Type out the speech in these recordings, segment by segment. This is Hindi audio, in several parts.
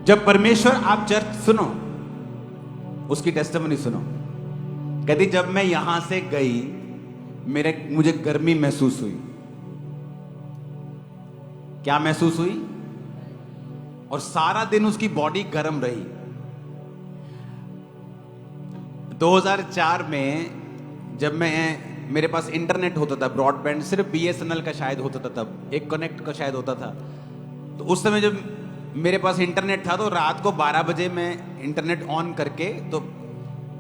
जब परमेश्वर, आप चर्च सुनो, उसकी टेस्टिमनी सुनो। कहती जब मैं यहां से गई मुझे गर्मी महसूस हुई। क्या महसूस हुई? और सारा दिन उसकी बॉडी गर्म रही। 2004 में जब मेरे पास इंटरनेट होता था, ब्रॉडबैंड, सिर्फ BSNL का शायद होता था, तब एक कनेक्ट का शायद होता था। तो उस समय जब मेरे पास इंटरनेट था तो रात को 12 बजे मैं इंटरनेट ऑन करके तो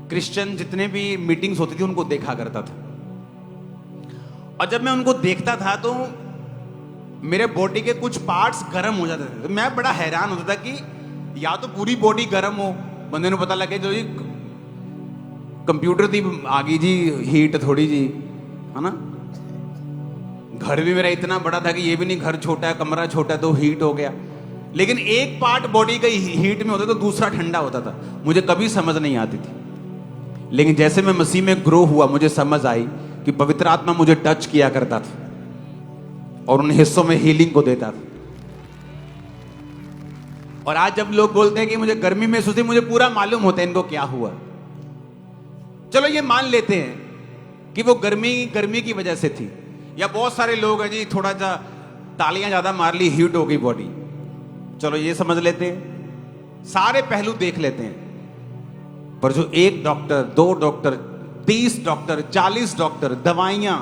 क्रिश्चियन जितने भी मीटिंग्स होती थी उनको देखा करता था। और जब मैं उनको देखता था तो मेरे बॉडी के कुछ पार्ट्स गर्म हो जाते थे। तो मैं बड़ा हैरान होता था कि या तो पूरी बॉडी गर्म हो, बंदे को पता लगे जो जी कंप्यूटर थी आ गई जी हीट थोड़ी जी, है ना। घर भी मेरा इतना बड़ा था कि ये भी नहीं, घर छोटा है, कमरा छोटा है, तो हीट हो गया। लेकिन एक पार्ट बॉडी का हीट में होता तो दूसरा ठंडा होता था। मुझे कभी समझ नहीं आती थी। लेकिन जैसे मैं मसीह में ग्रो हुआ मुझे समझ आई कि पवित्र आत्मा मुझे टच किया करता था और उन हिस्सों में हीलिंग को देता था। और आज जब लोग बोलते हैं कि मुझे गर्मी महसूस हुई, मुझे पूरा मालूम होता है इनको क्या हुआ। चलो ये मान लेते हैं कि वो गर्मी की वजह से थी, या बहुत सारे लोग हैं जी थोड़ा सा तालियां ज्यादा मार ली, हीट हो गई बॉडी। चलो ये समझ लेते हैं, सारे पहलू देख लेते हैं। पर जो एक डॉक्टर, 2 डॉक्टर, 30 डॉक्टर, 40 डॉक्टर, दवाइयां,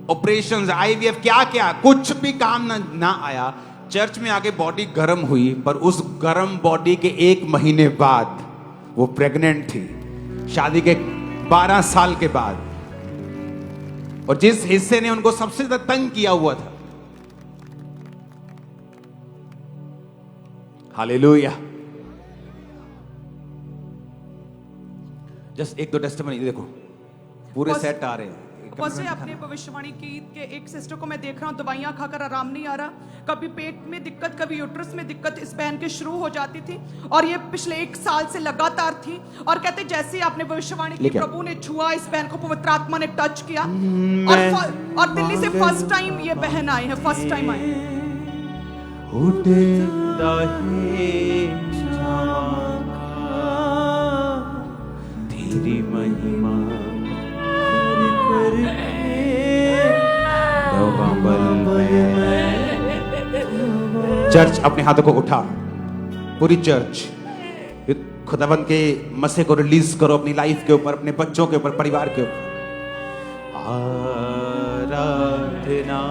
ऑपरेशंस, IVF, क्या क्या, कुछ भी काम ना आया। चर्च में आके बॉडी गर्म हुई, पर उस गर्म बॉडी के 1 महीने बाद वो प्रेग्नेंट थी, शादी के 12 साल के बाद। और जिस हिस्से ने उनको सबसे ज्यादा तंग किया हुआ था, हालेलुया। जस्ट 1-2 टेस्टिमनी देखो, पूरे सेट आ रहे हैं। से अपने भविष्यवाणी की कि एक सिस्टर को मैं देख रहा हूँ दवाइयां खाकर आराम नहीं आ रहा, कभी पेट में दिक्कत, कभी यूट्रस में दिक्कत इस बहन के शुरू हो जाती थी और ये पिछले 1 साल से लगातार थी। और कहते जैसे ही आपने भविष्यवाणी की, प्रभु ने छुआ इस बहन को, पवित्र आत्मा ने टच किया और दिल्ली से फर्स्ट टाइम ये बहन आए हैं, फर्स्ट टाइम आए हैं। तेरी महिमा चर्च अपने हाथों को उठा, पूरी चर्च खुदावंद के मसे को रिलीज करो अपनी लाइफ के ऊपर, अपने बच्चों के ऊपर, परिवार के ऊपर। आराधना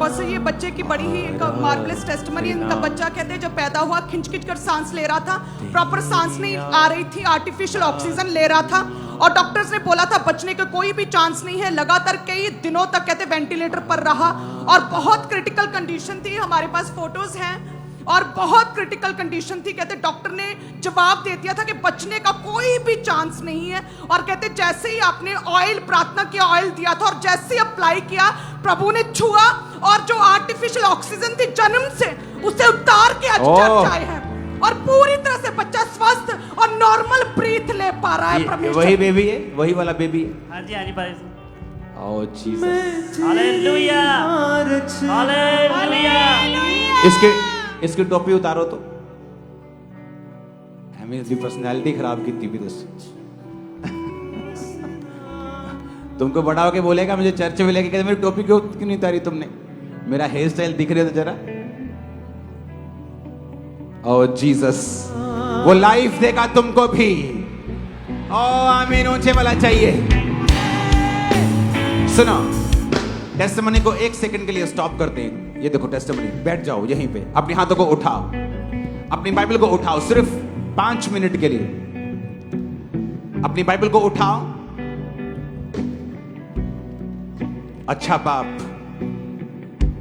बस ये बच्चे की बड़ी ही एक मार्वलेस टेस्टिमनी। इनका बच्चा कहते हैं जब पैदा हुआ खिंच कर सांस ले रहा था, प्रॉपर सांस नहीं आ रही थी, आर्टिफिशियल ऑक्सीजन ले रहा था और डॉक्टर्स ने बोला था बचने का कोई भी चांस नहीं है। लगातार कई दिनों तक कहते वेंटिलेटर पर रहा और बहुत क्रिटिकल कंडीशन थी। हमारे पास फोटोज हैं और बहुत क्रिटिकल कंडीशन थी। कहते डॉक्टर ने जवाब दे दिया था कि बचने का कोई भी चांस नहीं है। और कहते जैसे ही आपने ऑयल, प्रार्थना किया, ऑयल दिया था और जैसे ही अप्लाई किया, प्रभु ने छुआ और जो आर्टिफिशियल ऑक्सीजन थी जन्म से, उसे उतार के आज चर्च आए हैं और पूरी तरह से बच्चा स्वस्थ और नॉर्मल ब्रीथ ले पा रहा है। वही बेबी है, वही वाला बेबी है। हाँ जी, हाँ जी, भाई। ओह जीसस, हालेलुया, हालेलुया। इसकी टोपी उतारो तो हमें इसकी पर्सनैलिटी खराब की थी दोस्त। तुमको बड़ा होके बोलेगा मुझे चर्च में लेके, कहते मेरी टोपी क्यों नहीं उतारी तुमने, मेरा हेयर स्टाइल दिख रहे थे जरा। ओह जीसस, वो लाइफ देगा तुमको भी। ओह आमीन, ऊंचे वाला चाहिए। सुनो, टेस्टिमनी को 1 सेकंड के लिए स्टॉप करते हैं। ये देखो टेस्टिमनी, बैठ जाओ यहीं पे, अपने हाथों को उठाओ, अपनी बाइबल को उठाओ, सिर्फ 5 मिनट के लिए अपनी बाइबल को उठाओ। अच्छा बाप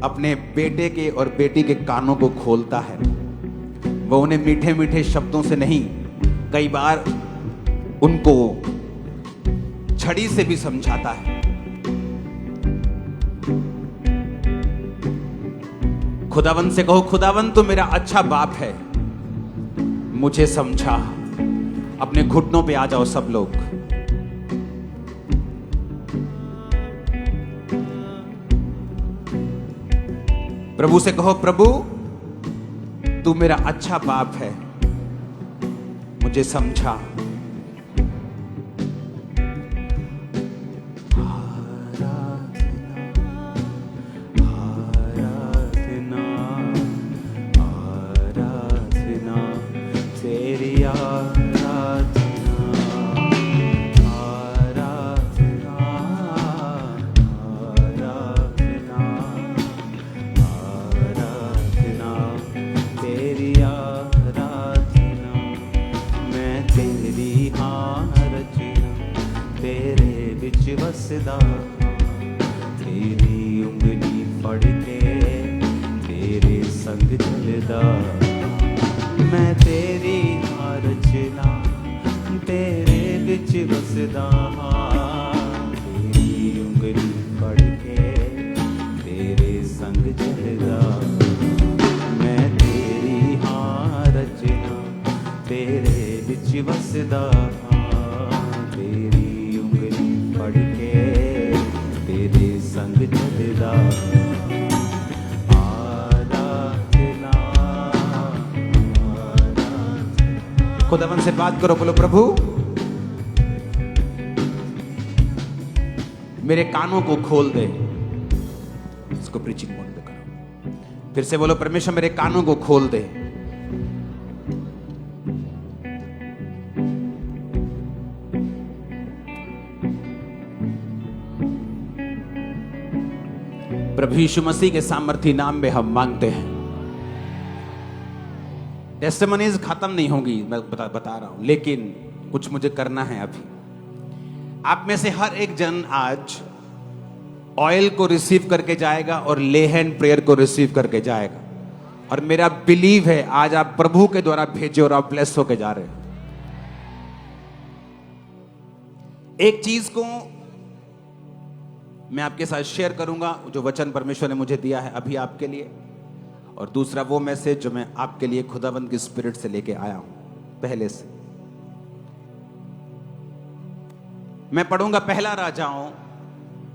अपने बेटे के और बेटी के कानों को खोलता है। वो उन्हें मीठे मीठे शब्दों से नहीं, कई बार उनको छड़ी से भी समझाता है। खुदावंत से कहो, खुदावंत तो मेरा अच्छा बाप है, मुझे समझा। अपने घुटनों पे आ जाओ सब लोग। प्रभु से कहो, प्रभु तू मेरा अच्छा बाप है, मुझे समझा। वसदा तेरी उंगली फड़ के तेरे संग चलदा, मैं तेरी रचना तेरे बिच वसदा, तेरी उंगली फड़ के तेरे संग चलदा, मैं तेरी रचना तेरे बिच वसदा, पढ़ के तेरे संग चलदा, आराधना। खुदावन से बात करो, बोलो प्रभु मेरे कानों को खोल दे। इसको प्रीचिंग मोड में करो। फिर से बोलो, परमेश्वर मेरे कानों को खोल दे। प्रभु यीशु मसीह के सामर्थी नाम में हम मांगते हैं। टेस्टिमनीज खत्म नहीं होंगी, मैं बता रहा हूं, लेकिन कुछ मुझे करना है अभी। आप में से हर एक जन आज ऑयल को रिसीव करके जाएगा और ले हैंड प्रेयर को रिसीव करके जाएगा, और मेरा बिलीव है आज आप प्रभु के द्वारा भेजे और आप ब्लेस होके जा रहे हो। एक चीज को मैं आपके साथ शेयर करूंगा जो वचन परमेश्वर ने मुझे दिया है अभी आपके लिए, और दूसरा वो मैसेज जो मैं आपके लिए खुदावंद की स्पिरिट से लेके आया हूं पहले से। मैं पढ़ूंगा पहला राजाओं,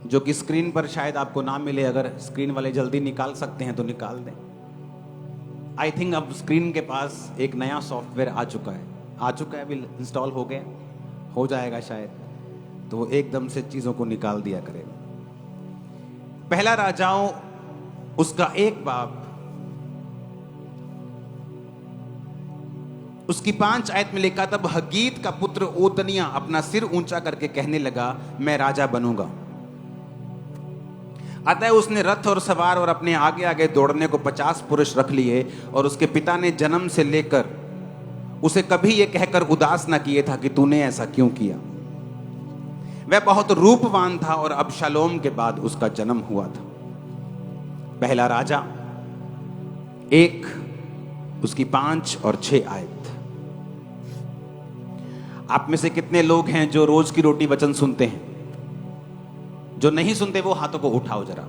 जो कि स्क्रीन पर शायद आपको ना मिले, अगर स्क्रीन वाले जल्दी निकाल सकते हैं तो निकाल दें। आई थिंक अब स्क्रीन के पास एक नया सॉफ्टवेयर आ चुका है, अभी इंस्टॉल हो गया, हो जाएगा शायद, तो वो एकदम से चीजों को निकाल दिया करेगा। पहला राजाओं उसका 1 बाब उसकी 5 आयत में लिखा, तब हगीत का पुत्र ओतनिया अपना सिर ऊंचा करके कहने लगा, मैं राजा बनूंगा। अतः उसने रथ और सवार और अपने आगे आगे दौड़ने को 50 पुरुष रख लिए, और उसके पिता ने जन्म से लेकर उसे कभी यह कहकर उदास न किए था कि तूने ऐसा क्यों किया। वह बहुत रूपवान था और अबशालोम के बाद उसका जन्म हुआ था। पहला राजा 1 उसकी 5 और 6 आयत। आप में से कितने लोग हैं जो रोज की रोटी वचन सुनते हैं? जो नहीं सुनते वो हाथों को उठाओ जरा।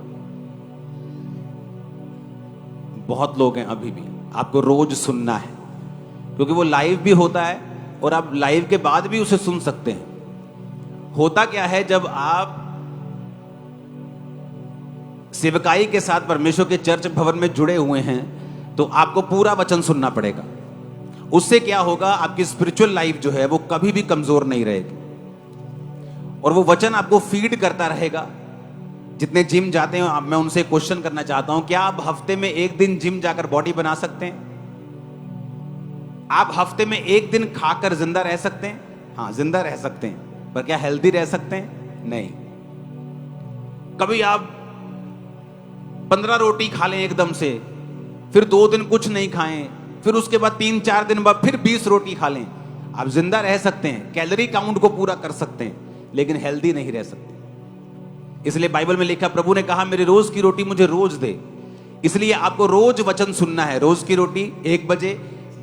बहुत लोग हैं अभी भी। आपको रोज सुनना है, क्योंकि वो लाइव भी होता है और आप लाइव के बाद भी उसे सुन सकते हैं। होता क्या है, जब आप सेवकाई के साथ परमेश्वर के चर्च भवन में जुड़े हुए हैं तो आपको पूरा वचन सुनना पड़ेगा। उससे क्या होगा, आपकी स्पिरिचुअल लाइफ जो है वो कभी भी कमजोर नहीं रहेगी, और वो वचन आपको फीड करता रहेगा। जितने जिम जाते हैं, मैं उनसे क्वेश्चन करना चाहता हूं, क्या आप हफ्ते में 1 दिन जिम जाकर बॉडी बना सकते हैं? आप हफ्ते में 1 दिन खाकर जिंदा रह सकते हैं? हाँ, जिंदा रह सकते हैं, पर क्या हेल्दी रह सकते हैं? नहीं। कभी आप 15 रोटी खा लें एकदम से, फिर 2 दिन कुछ नहीं खाएं, फिर उसके बाद 3-4 दिन बाद फिर 20 रोटी खा लें, आप जिंदा रह सकते हैं, कैलोरी काउंट को पूरा कर सकते हैं, लेकिन हेल्दी नहीं रह सकते। इसलिए बाइबल में लिखा, प्रभु ने कहा मेरी रोज की रोटी मुझे रोज दे। इसलिए आपको रोज वचन सुनना है। रोज की रोटी 1 बजे।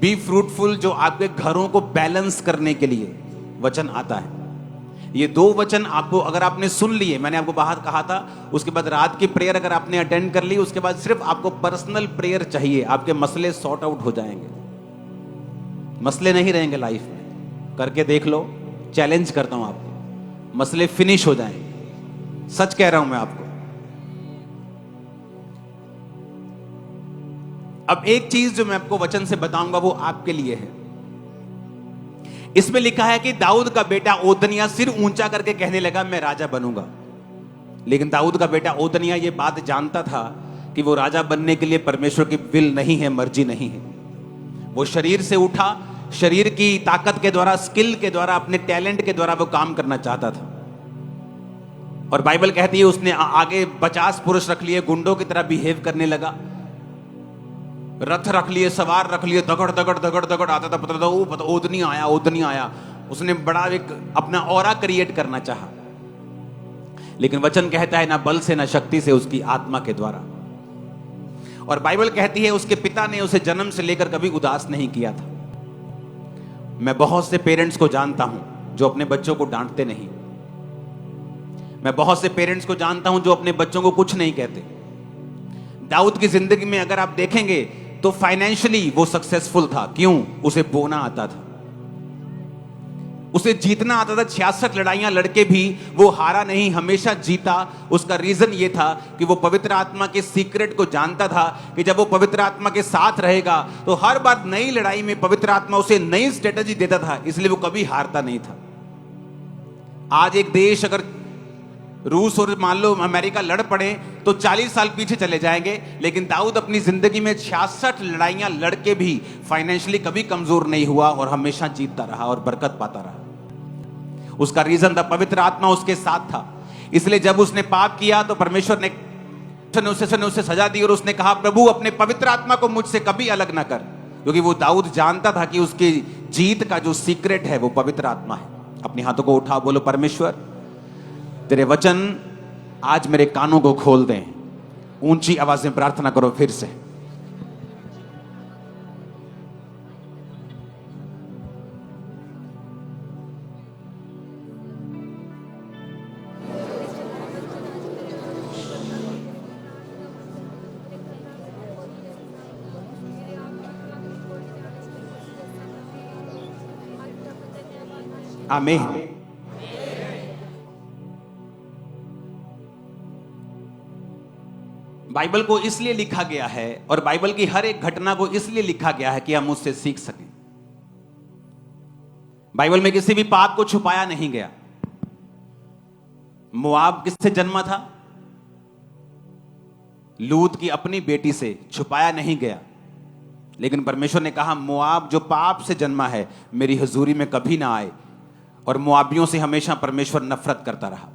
बी फ्रूटफुल, जो आपके घरों को बैलेंस करने के लिए वचन आता है। ये 2 वचन आपको, अगर आपने सुन लिए, मैंने आपको बाहर कहा था, उसके बाद रात की प्रेयर अगर आपने अटेंड कर ली, उसके बाद सिर्फ आपको पर्सनल प्रेयर चाहिए, आपके मसले सॉर्ट आउट हो जाएंगे। मसले नहीं रहेंगे लाइफ में। करके देख लो, चैलेंज करता हूं आपको, मसले फिनिश हो जाएंगे। सच कह रहा हूं मैं आपको। अब एक चीज जो मैं आपको वचन से बताऊंगा वो आपके लिए है। इसमें लिखा है कि दाऊद का बेटा ओदनिया सिर ऊंचा करके कहने लगा मैं राजा बनूंगा। लेकिन दाऊद का बेटा ओदनिया ये बात जानता था कि वो राजा बनने के लिए परमेश्वर की विल नहीं है, मर्जी नहीं है। वो शरीर से उठा, शरीर की ताकत के द्वारा, स्किल के द्वारा, अपने टैलेंट के द्वारा वो काम करना चाहता था। और बाइबल कहती है उसने आगे 50 पुरुष रख लिए, गुंडों की तरह बिहेव करने लगा, रथ रख लिए, सवार रख लिए, दगड़ दगड़ दगड़ दगड़ आता था, पता था वो ओदनिया आया, ओदनिया आया। उसने बड़ा एक अपना ऑरा क्रिएट करना चाहा। लेकिन वचन कहता है ना बल से ना शक्ति से, उसकी आत्मा के द्वारा। और बाइबल कहती है उसके पिता ने उसे जन्म से लेकर कभी उदास नहीं किया था। मैं बहुत से पेरेंट्स को जानता हूं जो अपने बच्चों को डांटते नहीं। मैं बहुत से पेरेंट्स को जानता हूं जो अपने बच्चों को कुछ नहीं कहते। दाऊद की जिंदगी में अगर आप देखेंगे तो फाइनेंशियली वो सक्सेसफुल था। क्यों? उसे बोना आता था, उसे जीतना आता था। 66 लड़ाइयां लड़के भी वो हारा नहीं, हमेशा जीता। उसका रीजन ये था कि वो पवित्र आत्मा के सीक्रेट को जानता था कि जब वो पवित्र आत्मा के साथ रहेगा तो हर बार नई लड़ाई में पवित्र आत्मा उसे नई स्ट्रेटजी देता था, इसलिए वो कभी हारता नहीं था। आज एक देश अगर रूस और मान लो अमेरिका लड़ पड़े तो 40 साल पीछे चले जाएंगे, लेकिन दाऊद अपनी जिंदगी में 66 लड़ाइयां लड़के भी फाइनेंशियली कभी कमजोर नहीं हुआ और हमेशा जीतता रहा और बरकत पाता रहा। उसका रीजन था पवित्र आत्मा उसके साथ था। इसलिए जब उसने पाप किया तो परमेश्वर ने उसे सजा दी और उसने कहा प्रभु अपने पवित्र आत्मा को मुझसे कभी अलग ना कर, क्योंकि वो दाऊद जानता था कि उसकी जीत का जो सीक्रेट है वो पवित्र आत्मा है। अपने हाथों को उठाओ, बोलो परमेश्वर तेरे वचन आज मेरे कानों को खोल दें। ऊंची आवाज में प्रार्थना करो फिर से। आमीन। बाइबल को इसलिए लिखा गया है और बाइबल की हर एक घटना को इसलिए लिखा गया है कि हम उससे सीख सकें। बाइबल में किसी भी पाप को छुपाया नहीं गया। मोआब किससे जन्मा था? लूत की अपनी बेटी से, छुपाया नहीं गया। लेकिन परमेश्वर ने कहा मोआब जो पाप से जन्मा है मेरी हुजूरी में कभी ना आए। और मोआबियों से हमेशा परमेश्वर नफरत करता रहा।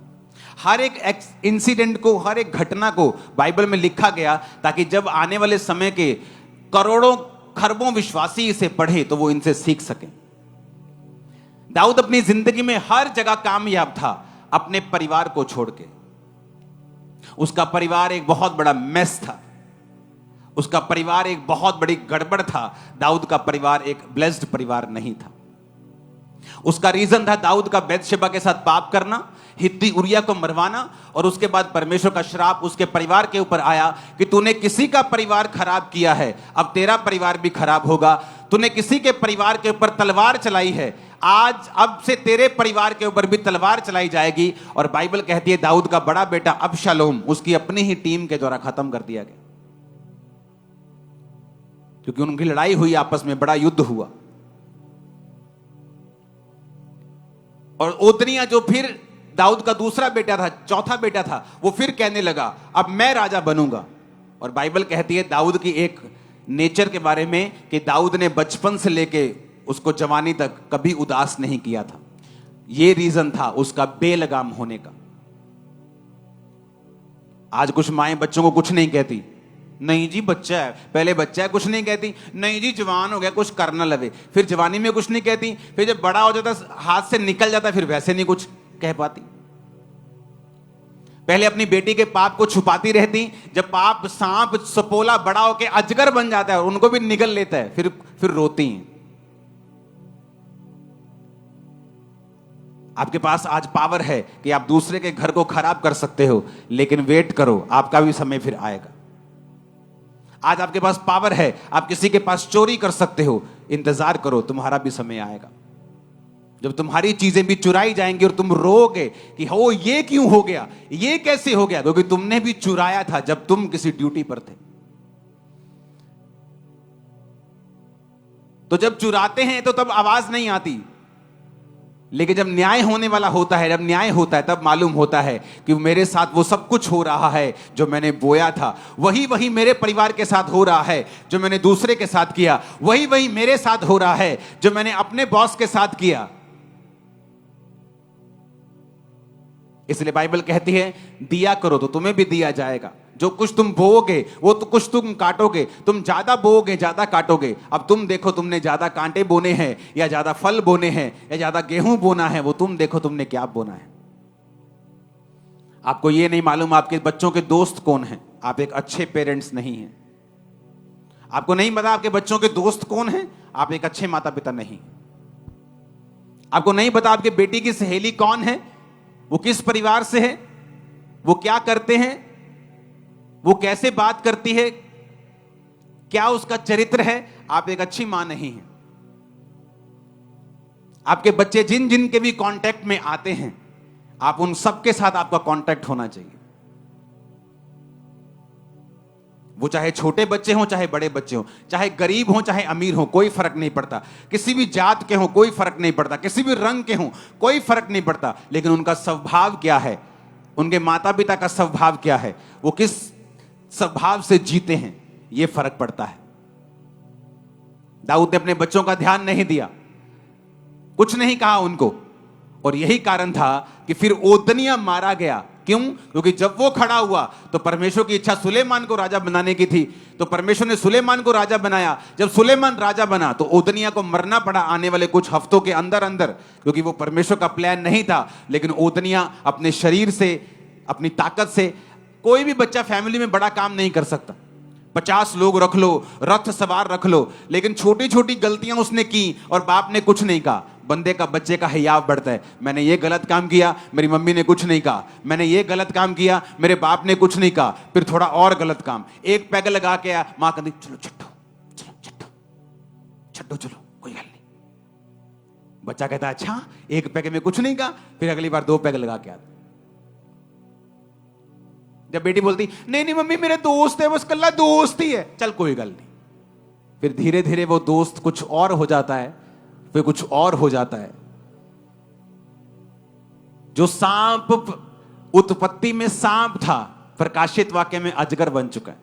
हर एक इंसिडेंट को, हर एक घटना को बाइबल में लिखा गया ताकि जब आने वाले समय के करोड़ों खरबों विश्वासी इसे पढ़े तो वो इनसे सीख सकें। दाऊद अपनी जिंदगी में हर जगह कामयाब था अपने परिवार को छोड़ के। उसका परिवार एक बहुत बड़ा मेस था, उसका परिवार एक बहुत बड़ी गड़बड़ था। दाऊद का परिवार एक ब्लेस्ड परिवार नहीं था। उसका रीजन था दाऊद का बैतशेबा के साथ पाप करना, हित्ती उरिया को मरवाना, और उसके बाद परमेश्वर का श्राप उसके परिवार के ऊपर आया कि तूने किसी का परिवार खराब किया है, अब तेरा परिवार भी खराब होगा। तूने किसी के परिवार के ऊपर तलवार चलाई है, आज अब से तेरे परिवार के ऊपर भी तलवार चलाई जाएगी। और बाइबल कहती है दाऊद का बड़ा बेटा अबशालोम उसकी अपनी ही टीम के द्वारा खत्म कर दिया गया, क्योंकि उनकी लड़ाई हुई, आपस में बड़ा युद्ध हुआ। और ओदनिया जो फिर दाऊद का दूसरा बेटा था, चौथा बेटा था, वो फिर कहने लगा अब मैं राजा बनूंगा। और बाइबल कहती है दाऊद की एक नेचर के बारे में कि दाऊद ने बचपन से लेके उसको जवानी तक कभी उदास नहीं किया था। यह रीजन था उसका बेलगाम होने का। आज कुछ माएं बच्चों को कुछ नहीं कहती, नहीं जी बच्चा है, पहले बच्चा है कुछ नहीं कहती, नहीं जी जवान हो गया कुछ कर ना लवे, फिर जवानी में कुछ नहीं कहती, फिर जब बड़ा हो जाता हाथ से निकल जाता फिर वैसे नहीं कुछ कह पाती। पहले अपनी बेटी के पाप को छुपाती रहती, जब पाप सांप सपोला बड़ा होके अजगर बन जाता है और उनको भी निगल लेता है फिर रोती हैं। आपके पास आज पावर है कि आप दूसरे के घर को खराब कर सकते हो, लेकिन वेट करो आपका भी समय फिर आएगा। आज आपके पास पावर है, आप किसी के पास चोरी कर सकते हो, इंतजार करो तुम्हारा भी समय आएगा जब तुम्हारी चीजें भी चुराई जाएंगी और तुम रोओगे कि हो ये क्यों हो गया, ये कैसे हो गया, क्योंकि तुमने भी चुराया था जब तुम किसी ड्यूटी पर थे। तो जब चुराते हैं तो तब आवाज नहीं आती, लेकिन जब न्याय होने वाला होता है, जब न्याय होता है, तब मालूम होता है कि मेरे साथ वो सब कुछ हो रहा है जो मैंने बोया था। वही वही मेरे परिवार के साथ हो रहा है जो मैंने दूसरे के साथ किया। वही वही मेरे साथ हो रहा है जो मैंने अपने बॉस के साथ किया। इसलिए बाइबल कहती है, दिया करो तो तुम्हें भी दिया जाएगा। जो कुछ तुम बोओगे वो तो कुछ तुम काटोगे। तुम ज्यादा बोओगे ज्यादा काटोगे। अब तुम देखो तुमने ज्यादा कांटे बोने हैं या ज्यादा फल बोने हैं या ज्यादा गेहूं बोना है, वो तुम देखो तुमने क्या बोना है। आपको ये नहीं मालूम आपके बच्चों के दोस्त कौन हैं। आप एक अच्छे पेरेंट्स नहीं हैं। आपको नहीं पता आपके बच्चों के दोस्त कौन हैं। आप एक अच्छे माता पिता नहीं। आपको नहीं पता आपके बेटी की सहेली कौन है, वो किस परिवार से है, वो क्या करते हैं, वो कैसे बात करती है, क्या उसका चरित्र है। आप एक अच्छी मां नहीं हैं। आपके बच्चे जिन जिन के भी कांटेक्ट में आते हैं, आप उन सबके साथ आपका कांटेक्ट होना चाहिए। वो चाहे छोटे बच्चे हों चाहे बड़े बच्चे हों, चाहे गरीब हों चाहे अमीर हों, कोई फर्क नहीं पड़ता। किसी भी जात के हों कोई फर्क नहीं पड़ता, किसी भी रंग के हों कोई फर्क नहीं पड़ता। लेकिन उनका स्वभाव क्या है, उनके माता पिता का स्वभाव क्या है, वो किस स्वभाव से जीते हैं, यह फर्क पड़ता है। दाऊद ने अपने बच्चों का ध्यान नहीं दिया, कुछ नहीं कहा उनको, और यही कारण था कि फिर ओदनिया मारा गया। क्यों? क्योंकि जब वो खड़ा हुआ तो परमेश्वर की इच्छा सुलेमान को राजा बनाने की थी, तो परमेश्वर ने सुलेमान को राजा बनाया। जब सुलेमान राजा बना तो ओदनिया को मरना पड़ा आने वाले कुछ हफ्तों के अंदर अंदर, क्योंकि वो परमेश्वर का प्लान नहीं था। लेकिन ओदनिया अपने शरीर से, अपनी ताकत से, कोई भी बच्चा फैमिली में बड़ा काम नहीं कर सकता। 50 लोग रख लो, रथ सवार रख लो, लेकिन छोटी छोटी गलतियां उसने की और बाप ने कुछ नहीं कहा। बंदे का, बच्चे का हियाव बढ़ता है। मैंने ये गलत काम किया, मेरी मम्मी ने कुछ नहीं कहा। मैंने ये गलत काम किया, मेरे बाप ने कुछ नहीं कहा। फिर थोड़ा और गलत काम, एक पैग लगा के आया, मां कहती चलो छट्टो, चलो छट्टो, छट्टो चलो, कोई गल नहीं। बच्चा कहता अच्छा, एक पैग में कुछ नहीं कहा, फिर अगली बार 2 पैग लगा के आता। जब बेटी बोलती नहीं नहीं मम्मी मेरे दोस्त है, बस कल्ला दोस्त ही है, चल कोई गल नहीं। फिर धीरे धीरे वो दोस्त कुछ और हो जाता है, फिर कुछ और हो जाता है। जो सांप उत्पत्ति में सांप था, प्रकाशित वाक्य में अजगर बन चुका है।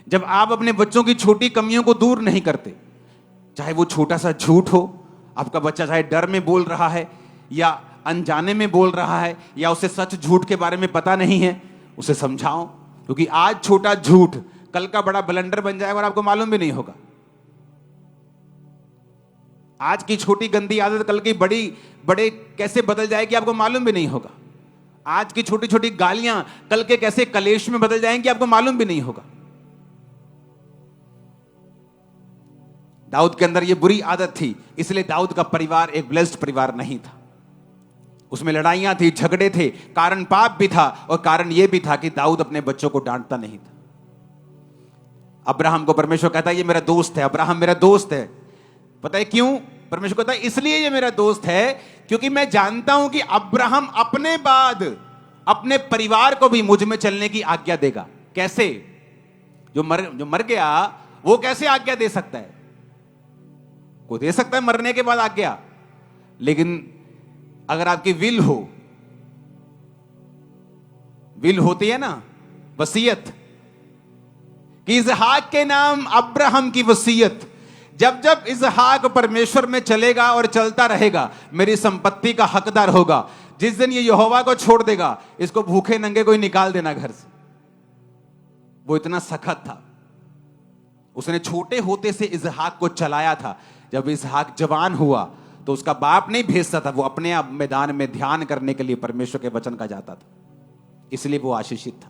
जब आप अपने बच्चों की छोटी कमियों को दूर नहीं करते, चाहे वो छोटा सा झूठ हो, आपका बच्चा चाहे डर में बोल रहा है या अनजाने में बोल रहा है या उसे सच झूठ के बारे में पता नहीं है, उसे समझाओ। क्योंकि आज छोटा झूठ कल का बड़ा ब्लंडर बन जाएगा और आपको मालूम भी नहीं होगा। आज की छोटी गंदी आदत कल की बड़े कैसे बदल जाएगी आपको मालूम भी नहीं होगा। आज की छोटी छोटी गालियां कल के कैसे कलेश में बदल जाएंगी आपको मालूम भी नहीं होगा। दाऊद के अंदर यह बुरी आदत थी, इसलिए दाऊद का परिवार एक ब्लेस्ड परिवार नहीं था। उसमें लड़ाइयां थी, झगड़े थे, कारण पाप भी था और कारण यह भी था कि दाऊद अपने बच्चों को डांटता नहीं था। अब्राहम को परमेश्वर कहता है ये मेरा दोस्त है, अब्राहम मेरा दोस्त है। पता है क्यों? परमेश्वर कहता है इसलिए ये मेरा दोस्त है क्योंकि मैं जानता हूं कि अब्राहम अपने बाद अपने परिवार को भी मुझ में चलने की आज्ञा देगा। कैसे? जो मर गया वो कैसे आज्ञा दे सकता है? कोई दे सकता है मरने के बाद आज्ञा, लेकिन अगर आपकी विल होती है ना, वसीयत, कि इसहाक के नाम अब्राहम की वसीयत, जब जब इसहाक परमेश्वर में चलेगा और चलता रहेगा, मेरी संपत्ति का हकदार होगा। जिस दिन ये यहोवा को छोड़ देगा, इसको भूखे नंगे कोई निकाल देना घर से। वो इतना सख्त था। उसने छोटे होते से इसहाक को चलाया था। जब इसहाक जवान हुआ तो उसका बाप नहीं भेजता था, वो अपने आप मैदान में ध्यान करने के लिए परमेश्वर के वचन का जाता था। इसलिए वो आशीषित था।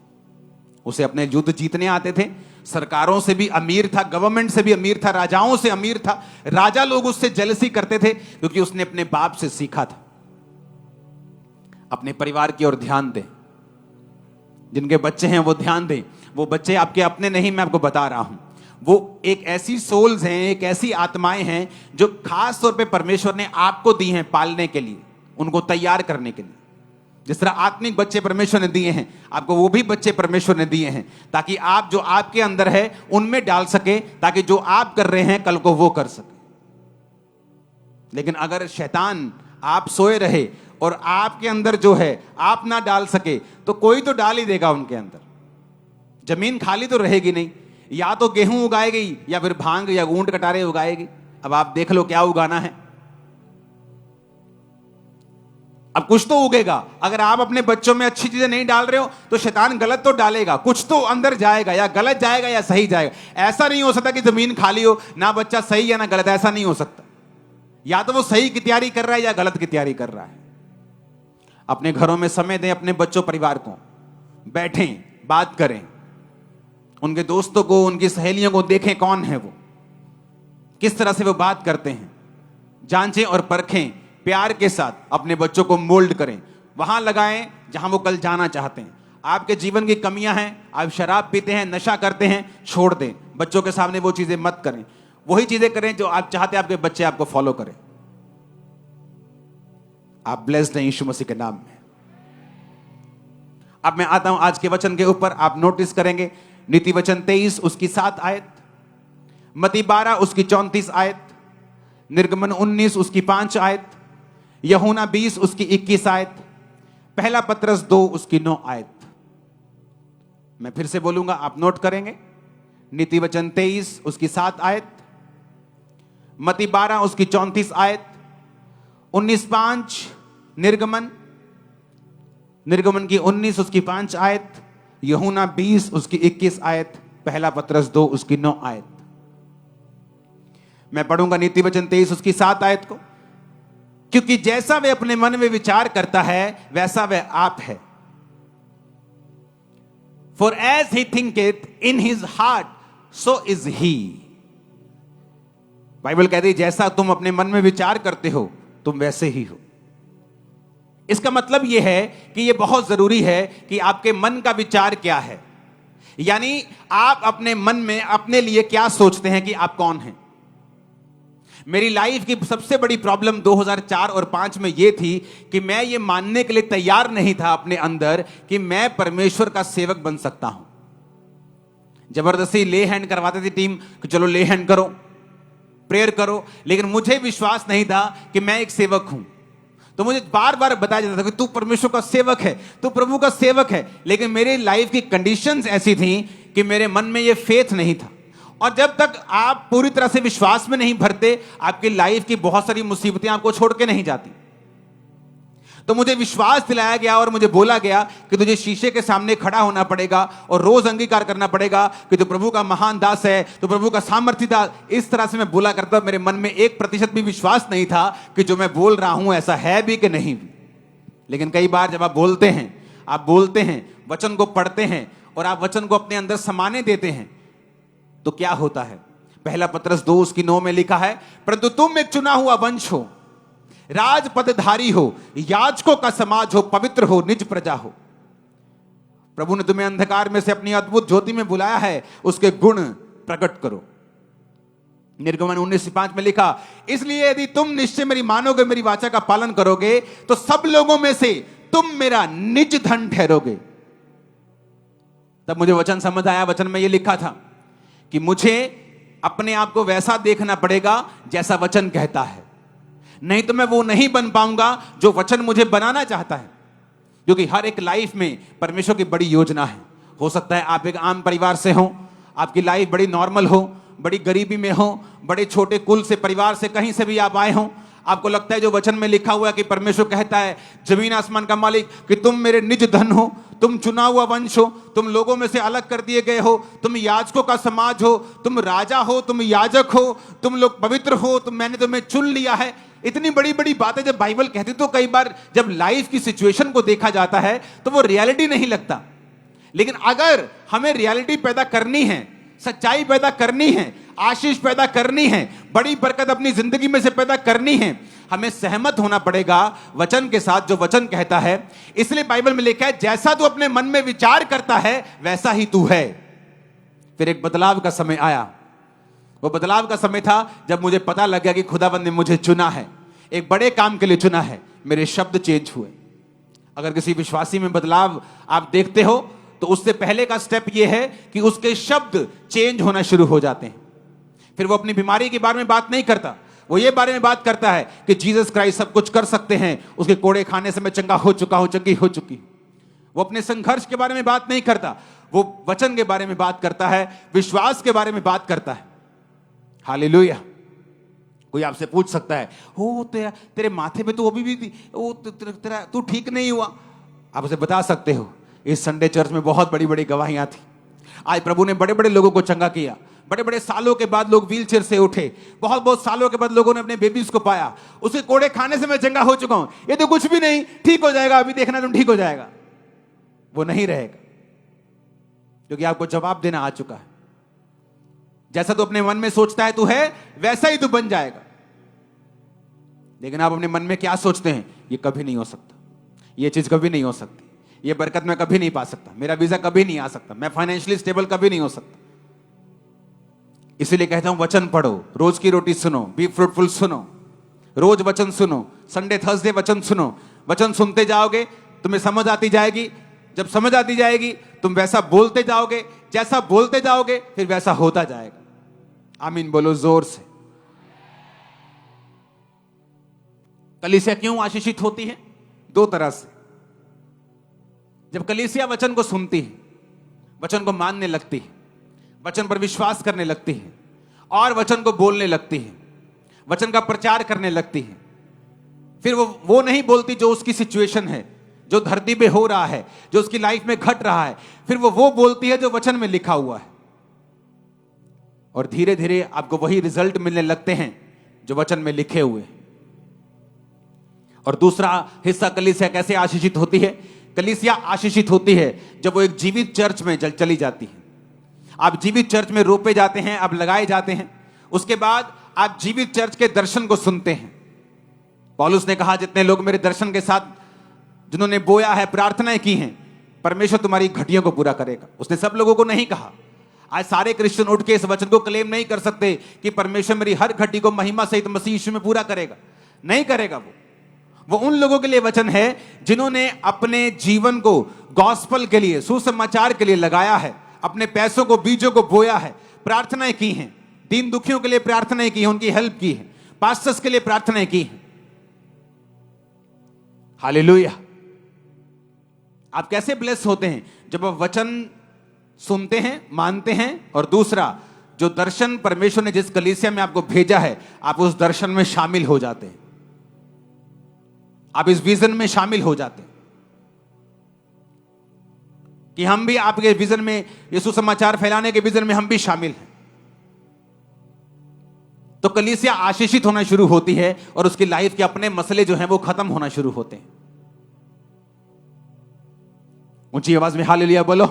उसे अपने युद्ध जीतने आते थे। सरकारों से भी अमीर था, गवर्नमेंट से भी अमीर था, राजाओं से अमीर था। राजा लोग उससे जेलसी करते थे क्योंकि उसने अपने बाप से सीखा था। अपने परिवार की ओर ध्यान दें। जिनके बच्चे हैं वो ध्यान दें। वो बच्चे आपके अपने नहीं, मैं आपको बता रहा हूं। वो एक ऐसी सोल्स हैं, एक ऐसी आत्माएं हैं जो खास तौर पे परमेश्वर ने आपको दी हैं पालने के लिए, उनको तैयार करने के लिए। जिस तरह आत्मिक बच्चे परमेश्वर ने दिए हैं, आपको वो भी बच्चे परमेश्वर ने दिए हैं, ताकि आप जो आपके अंदर है उनमें डाल सके, ताकि जो आप कर रहे हैं कल को वो कर सके। लेकिन अगर शैतान आप सोए रहे और आपके अंदर जो है आप ना डाल सके, तो कोई तो डाल ही देगा उनके अंदर। जमीन खाली तो रहेगी नहीं, या तो गेहूं उगाएगी या फिर भांग या ऊंट कटारे उगाएगी। अब आप देख लो क्या उगाना है। अब कुछ तो उगेगा। अगर आप अपने बच्चों में अच्छी चीजें नहीं डाल रहे हो तो शैतान गलत तो डालेगा, कुछ तो अंदर जाएगा, या गलत जाएगा या सही जाएगा। ऐसा नहीं हो सकता कि जमीन खाली हो, ना बच्चा सही या ना गलत, ऐसा नहीं हो सकता। या तो वो सही की तैयारी कर रहा है या गलत की तैयारी कर रहा है। अपने घरों में समय दें, अपने बच्चों परिवार को, बैठें, बात करें, उनके दोस्तों को, उनकी सहेलियों को देखें कौन है वो, किस तरह से वो बात करते हैं, जांचें और परखें, प्यार के साथ अपने बच्चों को मोल्ड करें, वहां लगाएं जहां वो कल जाना चाहते हैं। आपके जीवन की कमियां हैं, आप शराब पीते हैं, नशा करते हैं, छोड़ दें। बच्चों के सामने वो चीजें मत करें, वही चीजें करें जो आप चाहते हैं आपके बच्चे आपको फॉलो करें। आप ब्लेस्ड हैं यीशु मसीह के नाम में। अब मैं आता हूं आज के वचन के ऊपर। आप नोटिस करेंगे नीति वचन 23 उसकी 7 आयत, मती 12 उसकी 34 आयत, निर्गमन 19 उसकी 5 आयत, यूहन्ना 20 उसकी 21 आयत, पहला पत्रस 2 उसकी 9 आयत। मैं फिर से बोलूंगा, आप नोट करेंगे। नीति वचन 23 उसकी 7 आयत, मती 12 उसकी 34 आयत, 19:5 निर्गमन की 19 उसकी 5 आयत, यूहन्ना 20 उसकी 21 आयत, पहला पत्रस 2 उसकी 9 आयत। मैं पढ़ूंगा नीति वचन 23 उसकी 7 आयत को। क्योंकि जैसा वह अपने मन में विचार करता है वैसा वह आप है। For as he thinketh in his heart so is he. Bible कहती है जैसा तुम अपने मन में विचार करते हो तुम वैसे ही हो। इसका मतलब यह है कि यह बहुत जरूरी है कि आपके मन का विचार क्या है, यानी आप अपने मन में अपने लिए क्या सोचते हैं कि आप कौन हैं। मेरी लाइफ की सबसे बड़ी प्रॉब्लम 2004 और 5 में यह थी कि मैं ये मानने के लिए तैयार नहीं था अपने अंदर कि मैं परमेश्वर का सेवक बन सकता हूं। जबरदस्ती ले हैंड करवाते थे टीम कि चलो ले हैंड करो, प्रेयर करो, लेकिन मुझे विश्वास नहीं था कि मैं एक सेवक हूं। तो मुझे बार बार बताया जाता था कि तू परमेश्वर का सेवक है, तू प्रभु का सेवक है, लेकिन मेरी लाइफ की कंडीशंस ऐसी थी कि मेरे मन में ये फेथ नहीं था। और जब तक आप पूरी तरह से विश्वास में नहीं भरते, आपकी लाइफ की बहुत सारी मुसीबतें आपको छोड़ के नहीं जाती। तो मुझे विश्वास दिलाया गया और मुझे बोला गया कि तुझे शीशे के सामने खड़ा होना पड़ेगा और रोज अंगीकार करना पड़ेगा कि तू प्रभु का महान दास है, तू प्रभु का सामर्थी दास। इस तरह से मैं बोला करता, मेरे मन में 1% भी विश्वास नहीं था कि जो मैं बोल रहा हूं ऐसा है भी कि नहीं भी। लेकिन कई बार जब आप बोलते हैं, वचन को पढ़ते हैं और आप वचन को अपने अंदर समाने देते हैं, तो क्या होता है। पहला पत्रस 2 उसकी 9 में लिखा है, परंतु तुम एक चुना हुआ वंश हो, राजपदधारी हो, याजकों का समाज हो, पवित्र हो, निज प्रजा हो। प्रभु ने तुम्हें अंधकार में से अपनी अद्भुत ज्योति में बुलाया है, उसके गुण प्रकट करो। निर्गमन 19:5 में लिखा, इसलिए यदि तुम निश्चय मेरी मानोगे, मेरी वाचा का पालन करोगे, तो सब लोगों में से तुम मेरा निज धन ठहरोगे। तब मुझे वचन समझ आया। वचन में यह लिखा था कि मुझे अपने आप को वैसा देखना पड़ेगा जैसा वचन कहता है, नहीं तो मैं वो नहीं बन पाऊंगा जो वचन मुझे बनाना चाहता है। क्योंकि हर एक लाइफ में परमेश्वर की बड़ी योजना है। हो सकता है आप एक आम परिवार से हो, आपकी लाइफ बड़ी नॉर्मल हो, बड़ी गरीबी में हो, बड़े छोटे कुल से, परिवार से, कहीं से भी आप आए हो। आपको लगता है जो वचन में लिखा हुआ है कि परमेश्वर कहता है, जमीन आसमान का मालिक, कि तुम मेरे निज धन हो, तुम चुना हुआ वंश हो, तुम लोगों में से अलग कर दिए गए हो, तुम याजकों का समाज हो, तुम राजा हो, तुम याजक हो, तुम लोग पवित्र हो, मैंने तुम्हें चुन लिया है। इतनी बड़ी बड़ी बातें जब बाइबल कहती, तो कई बार जब लाइफ की सिचुएशन को देखा जाता है तो वो रियलिटी नहीं लगता। लेकिन अगर हमें रियलिटी पैदा करनी है, सच्चाई पैदा करनी है, आशीष पैदा करनी है, बड़ी बरकत अपनी जिंदगी में से पैदा करनी है, हमें सहमत होना पड़ेगा वचन के साथ जो वचन कहता है। इसलिए बाइबल में लिखा है, जैसा तू अपने मन में विचार करता है वैसा ही तू है। फिर एक बदलाव का समय आया। वो बदलाव का समय था जब मुझे पता लग गया कि खुदावंद ने मुझे चुना है, एक बड़े काम के लिए चुना है। मेरे शब्द चेंज हुए। अगर किसी विश्वासी में बदलाव आप देखते हो तो उससे पहले का स्टेप यह है कि उसके शब्द चेंज होना शुरू हो जाते हैं। फिर वो अपनी बीमारी के बारे में बात नहीं करता, वो ये बारे में बात करता है कि जीसस क्राइस्ट सब कुछ कर सकते हैं, उसके कोड़े खाने से मैं चंगा हो चुका हूं, चंगी हो चुकी। वो अपने संघर्ष के बारे में बात नहीं करता, वो वचन के बारे में बात करता है, विश्वास के बारे में बात करता है। हालेलुया। कोई आपसे पूछ सकता है, हो तेरे माथे पे तो अभी भी वो तेरा तू ठीक नहीं हुआ। आप उसे बता सकते हो, इस संडे चर्च में बहुत बड़ी बड़ी गवाहियां थी। आज प्रभु ने बड़े बड़े लोगों को चंगा किया, बड़े बड़े सालों के बाद लोग व्हील चेयर से उठे, बहुत बहुत सालों के बाद लोगों ने अपने बेबीज को पाया। उसके कोड़े खाने से मैं चंगा हो चुका हूं, ये तो कुछ भी नहीं, ठीक हो जाएगा, अभी देखना तुम ठीक हो जाएगा। वो नहीं रहेगा, क्योंकि आपको जवाब देना आ चुका है। जैसा तू अपने मन में सोचता है तू है, वैसा ही तू बन जाएगा। लेकिन आप अपने मन में क्या सोचते हैं, ये कभी नहीं हो सकता, ये चीज कभी नहीं हो सकती, ये बरकत मैं कभी नहीं पा सकता, मेरा वीजा कभी नहीं आ सकता, मैं फाइनेंशियली स्टेबल कभी नहीं हो सकता। इसीलिए कहता हूं वचन पढ़ो, रोज की रोटी सुनो, बी फ्रूटफुल सुनो, रोज वचन सुनो, संडे थर्सडे वचन सुनो। वचन सुनते जाओगे, तुम्हें समझ आती जाएगी। जब समझ आती जाएगी तुम वैसा बोलते जाओगे, जैसा बोलते जाओगे फिर वैसा होता जाएगा। आमीन बोलो जोर से। कलीसिया क्यों आशीषित होती है? दो तरह से। जब कलीसिया वचन को सुनती है, वचन को मानने लगती है, वचन पर विश्वास करने लगती है और वचन को बोलने लगती है, वचन का प्रचार करने लगती है, फिर वो नहीं बोलती जो उसकी सिचुएशन है, जो धरती पे हो रहा है, जो उसकी लाइफ में घट रहा है, फिर वो बोलती है जो वचन में लिखा हुआ है। और धीरे धीरे आपको वही रिजल्ट मिलने लगते हैं जो वचन में लिखे हुए हैं। और दूसरा हिस्सा कलीसिया कैसे आशीषित होती है? कलीसिया आशीषित होती है जब वो एक जीवित चर्च में चली जाती है। आप जीवित चर्च में रोपे जाते हैं, आप लगाए जाते हैं, उसके बाद आप जीवित चर्च के दर्शन को सुनते हैं। पौलुस ने कहा, जितने लोग मेरे दर्शन के साथ जिन्होंने बोया है, प्रार्थनाएं की हैं, परमेश्वर तुम्हारी घटियों को पूरा करेगा। उसने सब लोगों को नहीं कहा। आज सारे क्रिश्चियन उठ के इस वचन को क्लेम नहीं कर सकते कि परमेश्वर मेरी हर घटी को महिमा सहित मसीह यीशु में पूरा करेगा। नहीं करेगा। वो उन लोगों के लिए वचन है जिन्होंने अपने जीवन को गॉस्पल के लिए, सुसमाचार के लिए लगाया है, अपने पैसों को, बीजों को बोया है, प्रार्थनाएं की हैं, दीन दुखियों के लिए प्रार्थनाएं की हैं, उनकी हेल्प की है, पास्टर्स के लिए प्रार्थनाएं की हैं। हालेलुया। आप कैसे ब्लेस होते हैं? जब आप वचन सुनते हैं, मानते हैं, और दूसरा जो दर्शन परमेश्वर ने जिस कलीसिया में आपको भेजा है, आप उस दर्शन में शामिल हो जाते हैं, आप इस विजन में शामिल हो जाते हैं कि हम भी आपके विजन में, यीशु समाचार फैलाने के विजन में हम भी शामिल हैं। तो कलीसिया आशीषित होना शुरू होती है और उसकी लाइफ के अपने मसले जो हैं वो खत्म होना शुरू होते हैं। ऊंची आवाज में हालेलुया बोलो।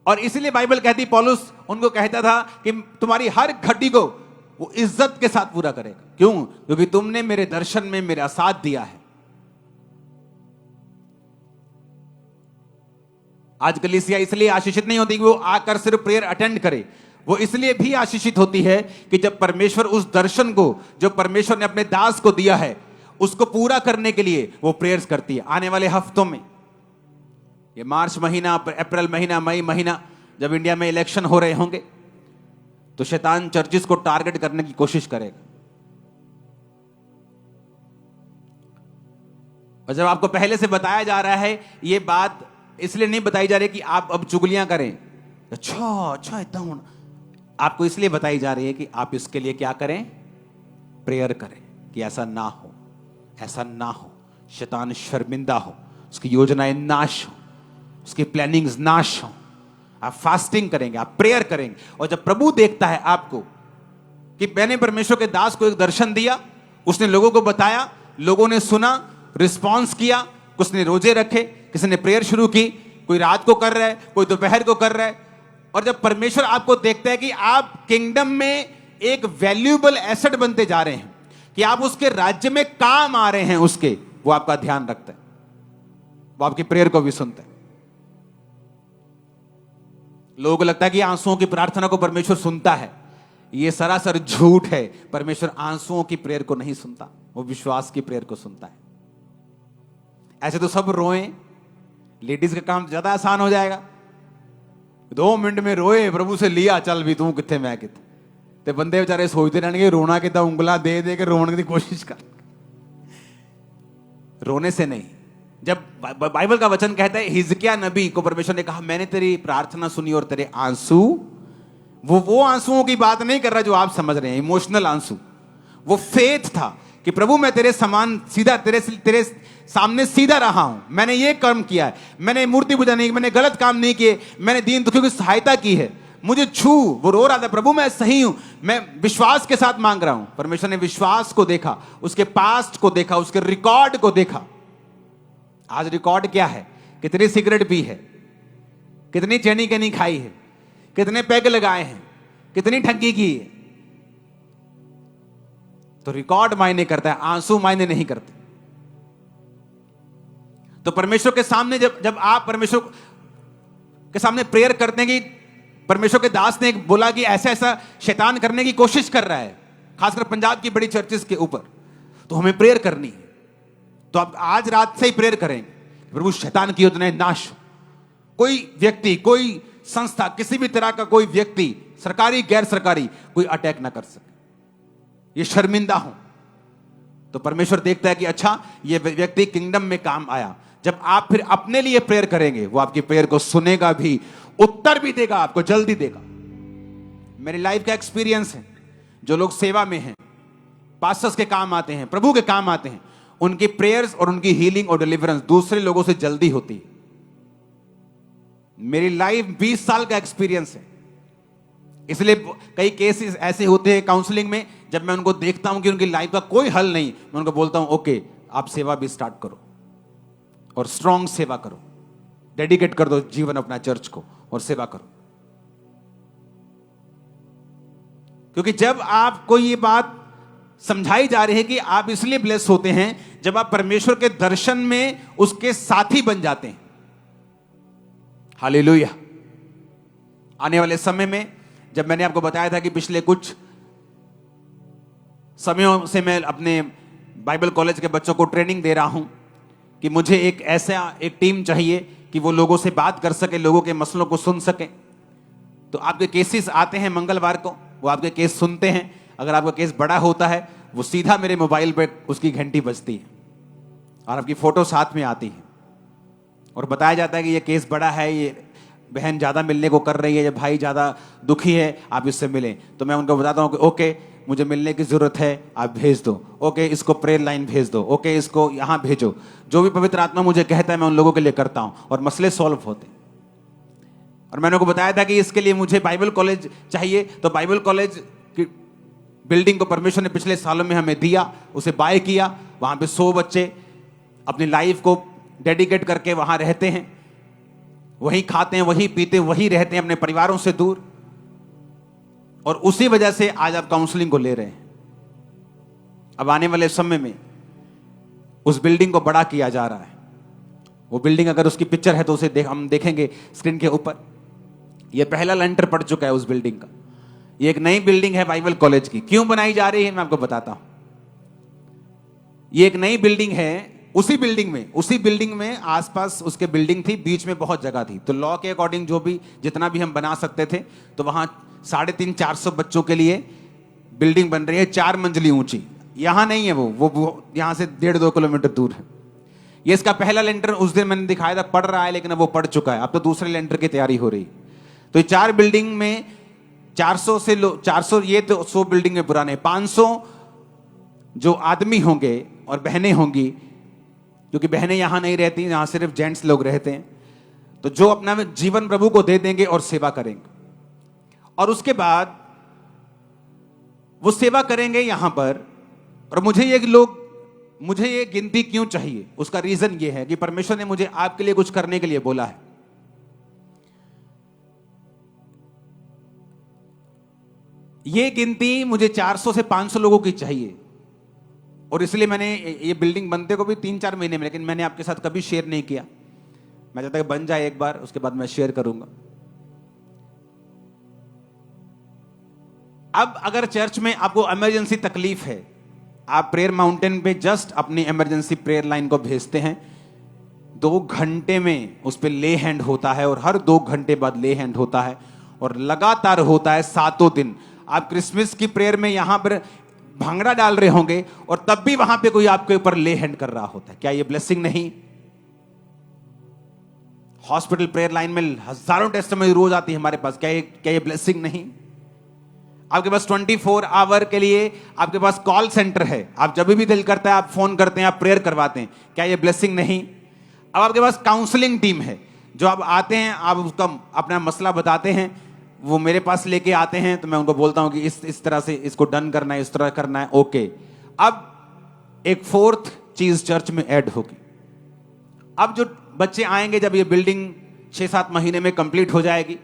और इसलिए बाइबल कहती, पौलुस उनको कहता था कि तुम्हारी हर घटी को वो इज्जत के साथ पूरा करेगा। क्यों? क्योंकि तुमने मेरे दर्शन में मेरा साथ दिया है। आज कलीसिया इसलिए आशीषित नहीं होती कि वो आकर सिर्फ प्रेयर अटेंड करे, वो इसलिए भी आशीषित होती है कि जब परमेश्वर उस दर्शन को जो परमेश्वर ने अपने दास को दिया है उसको पूरा करने के लिए वो प्रेयर्स करती है। आने वाले हफ्तों में, ये मार्च महीना, अप्रैल महीना, मई महीना, जब इंडिया में इलेक्शन हो रहे होंगे तो शैतान चर्चिस को टारगेट करने की कोशिश करेगा। और जब आपको पहले से बताया जा रहा है, ये बात इसलिए नहीं बताई जा रही कि आप अब चुगलियां करें, अच्छा इतना होना, आपको इसलिए बताई जा रही है कि आप इसके लिए क्या करें? प्रेयर करें कि ऐसा ना हो, ऐसा ना हो, शैतान शर्मिंदा हो, उसकी योजनाएं नाश हो, उसकी प्लानिंग्स नाश हो। आप फास्टिंग करेंगे, आप प्रेयर करेंगे, और जब प्रभु देखता है आपको कि मैंने परमेश्वर के दास को एक दर्शन दिया, उसने लोगों को बताया, लोगों ने सुना, रिस्पॉन्स किया, कुछ ने रोजे रखे, किसी ने प्रेयर शुरू की, कोई रात को कर रहा है, कोई दोपहर को कर रहा है। और जब परमेश्वर आपको देखता है कि आप किंगडम में एक वैल्यूएबल एसेट बनते जा रहे हैं, कि आप उसके राज्य में काम आ रहे हैं, उसके वो आपका ध्यान रखता है, वो आपकी प्रेयर को भी सुनता है। लोगों को लगता है कि आंसुओं की प्रार्थना को परमेश्वर सुनता है, ये सरासर झूठ है। परमेश्वर आंसुओं की प्रेयर को नहीं सुनता, वो विश्वास की प्रेयर को सुनता है। ऐसे तो सब रोए, लेडीज का काम ज्यादा आसान हो जाएगा। 2 मिनट में रोए, प्रभु से लिया, चल भी तू किथे मैं किथे। ते बंदे बेचारे सोचते रहने रोना कितना, उंगला दे दे के रोने की कोशिश कर। रोने से नहीं। जब बाइबल का वचन कहता है हिजकिय्याह नबी को परमेश्वर ने कहा मैंने तेरी प्रार्थना सुनी और तेरे आंसू, वो आंसुओं की बात नहीं कर रहा जो आप समझ रहे हैं, इमोशनल आंसू। वो फेथ था कि प्रभु मैं तेरे समान सीधा तेरे सामने सीधा रहा हूं, मैंने ये कर्म किया है, मैंने मूर्ति पूजा नहीं की, मैंने गलत काम नहीं किए, मैंने दीन दुखियों की सहायता की है, मुझे छू। वो रो रहा था, प्रभु मैं सही हूं, मैं विश्वास के साथ मांग रहा हूं। परमेश्वर ने विश्वास को देखा, उसके पास्ट को देखा, उसके रिकॉर्ड को देखा। आज रिकॉर्ड क्या है? कितनी सिगरेट पी है, कितनी चेनी केनी खाई है, कितने पैग लगाए हैं, कितनी ठगी की है। तो रिकॉर्ड मायने करता है, आंसू मायने नहीं करते। तो परमेश्वर के सामने जब आप परमेश्वर के सामने प्रेयर करते हैं कि परमेश्वर के दास ने बोला कि ऐसा ऐसा शैतान करने की कोशिश कर रहा है, खासकर पंजाब की बड़ी चर्चेस के ऊपर, तो हमें प्रेयर करनी है। तो आप आज रात से ही प्रेयर करें, प्रभु शैतान की योजनाएं नाश हो। कोई व्यक्ति, कोई संस्था, किसी भी तरह का कोई व्यक्ति, सरकारी गैर सरकारी, कोई अटैक ना कर सके, ये शर्मिंदा हो। तो परमेश्वर देखता है कि अच्छा ये व्यक्ति किंगडम में काम आया। जब आप फिर अपने लिए प्रेयर करेंगे, वो आपकी प्रेयर को सुनेगा भी, उत्तर भी देगा, आपको जल्दी देगा। मेरी लाइफ का एक्सपीरियंस है, जो लोग सेवा में हैं, पास्टर्स के काम आते हैं, प्रभु के काम आते हैं, उनकी प्रेयर्स और उनकी हीलिंग और डिलीवरेंस दूसरे लोगों से जल्दी होती है। मेरी लाइफ 20 साल का एक्सपीरियंस है। इसलिए कई केसेस ऐसे होते हैं काउंसलिंग में, जब मैं उनको देखता हूं कि उनकी लाइफ का कोई हल नहीं, मैं उनको बोलता हूं ओके आप सेवा भी स्टार्ट करो और स्ट्रॉन्ग सेवा करो, डेडिकेट कर दो जीवन अपना चर्च को और सेवा करो। क्योंकि जब आपको ये बात समझाई जा रही है कि आप इसलिए ब्लेस होते हैं जब आप परमेश्वर के दर्शन में उसके साथी बन जाते हैं। हालेलुया। आने वाले समय में, जब मैंने आपको बताया था कि पिछले कुछ समयों से मैं अपने बाइबल कॉलेज के बच्चों को ट्रेनिंग दे रहा हूं कि मुझे एक टीम चाहिए कि वो लोगों से बात कर सके, लोगों के मसलों को सुन सके। तो आपके केसेस आते हैं मंगलवार को, वो आपके केस सुनते हैं। अगर आपका केस बड़ा होता है, वो सीधा मेरे मोबाइल पे उसकी घंटी बजती है और आपकी फोटो साथ में आती है और बताया जाता है कि ये केस बड़ा है, ये बहन ज्यादा मिलने को कर रही है, ये भाई ज्यादा दुखी है, आप इससे मिलें। तो मैं उनको बताता हूं कि ओके मुझे मिलने की जरूरत है, आप भेज दो, ओके इसको प्रेयर लाइन भेज दो, ओके इसको यहां भेजो। जो भी पवित्र आत्मा मुझे कहता है मैं उन लोगों के लिए करता हूं और मसले सॉल्व होते। और मैंने उनको बताया था कि इसके लिए मुझे बाइबल कॉलेज चाहिए। तो बाइबल कॉलेज की बिल्डिंग को परमेश्वर ने पिछले सालों में हमें दिया, उसे बाय किया। वहां पे 100 बच्चे अपनी लाइफ को डेडिकेट करके वहां रहते हैं, वही खाते हैं, वही पीते, वही रहते हैं, अपने परिवारों से दूर। और उसी वजह से आज आप काउंसलिंग को ले रहे हैं। अब आने वाले समय में उस बिल्डिंग को बड़ा किया जा रहा है। वो बिल्डिंग अगर उसकी पिक्चर है तो उसे हम देखेंगे स्क्रीन के ऊपर। यह पहला लेंटर पड़ चुका है उस बिल्डिंग का। ये एक नई बिल्डिंग है बाइबल कॉलेज की। क्यों बनाई जा रही है मैं आपको बताता हूं। ये एक नई बिल्डिंग है। उसी बिल्डिंग में आसपास उसके बिल्डिंग थी, बीच में बहुत जगह थी। तो लॉ के अकॉर्डिंग जितना भी हम बना सकते थे, तो वहां 350-400 बच्चों के लिए बिल्डिंग बन रही है, 4 मंजिली ऊंची। यहां नहीं है, वो यहां से 1.5-2 किलोमीटर दूर है। ये इसका पहला लेंटर उस दिन मैंने दिखाया था, पड़ रहा है, लेकिन अब वो पड़ चुका है। अब तो दूसरे लेंटर की तैयारी हो रही है। तो ये 4 बिल्डिंग में 400 ये तो 100 बिल्डिंग में पुराने 500 जो आदमी होंगे और बहनें होंगी, क्योंकि बहनें यहां नहीं रहती, यहां सिर्फ जेंट्स लोग रहते हैं। तो जो अपना जीवन प्रभु को दे देंगे और सेवा करेंगे, और उसके बाद वो सेवा करेंगे यहां पर। और मुझे ये गिनती क्यों चाहिए, उसका रीजन ये है कि परमेश्वर ने मुझे आपके लिए कुछ करने के लिए बोला है। ये गिनती मुझे 400 से 500 लोगों की चाहिए। और इसलिए मैंने ये बिल्डिंग बनते को भी 3-4 महीने में, लेकिन मैंने आपके साथ कभी शेयर नहीं किया। मैं चाहता कि बन जाए एक बार, उसके बाद मैं शेयर करूंगा। अब अगर चर्च में आपको इमरजेंसी तकलीफ है, आप प्रेयर माउंटेन पे जस्ट अपनी इमरजेंसी प्रेयर लाइन को भेजते हैं 2 घंटे में उस पर ले हैंड होता है, और हर 2 घंटे बाद ले हैंड होता है, और लगातार होता है 7 दिन। आप क्रिसमस की प्रेयर में यहां पर भांगड़ा डाल रहे होंगे और तब भी वहां पे कोई आपके ऊपर ले हैंड कर रहा होता है। क्या ये ब्लेसिंग नहीं? हॉस्पिटल प्रेयर लाइन में हजारों टेस्टिमनी रोज आती है हमारे पास। क्या ये ब्लेसिंग नहीं? आपके पास 24 आवर के लिए आपके पास कॉल सेंटर है। आप जब भी दिल करता है आप फोन करते हैं, आप प्रेयर करवाते हैं। क्या ये ब्लेसिंग नहीं? अब आपके पास काउंसलिंग टीम है, जो आप आते हैं, आप उसका अपना मसला बताते हैं, वो मेरे पास लेके आते हैं, तो मैं उनको बोलता हूं कि इस तरह से इसको डन करना है, इस तरह करना है, ओके। अब एक 4th चीज चर्च में ऐड होगी। अब जो बच्चे आएंगे, जब ये बिल्डिंग 6-7 महीने में कंप्लीट हो जाएगी,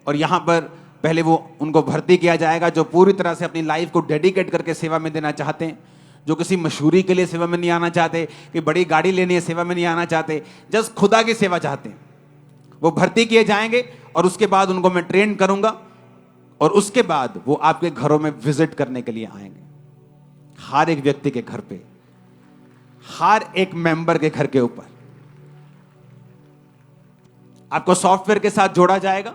और यहां पर पहले वो उनको भर्ती किया जाएगा जो पूरी तरह से अपनी लाइफ को डेडिकेट करके सेवा में देना चाहते हैं, जो किसी मशहूरी के लिए सेवा में नहीं आना चाहते, कि बड़ी गाड़ी लेनी है सेवा में नहीं आना चाहते, जस्ट खुदा की सेवा चाहते हैं। वो भर्ती किए जाएंगे, और उसके बाद उनको मैं ट्रेन करूंगा, और उसके बाद वो आपके घरों में विजिट करने के लिए आएंगे। हर एक व्यक्ति के घर पे, हर एक मेंबर के घर के ऊपर आपको सॉफ्टवेयर के साथ जोड़ा जाएगा।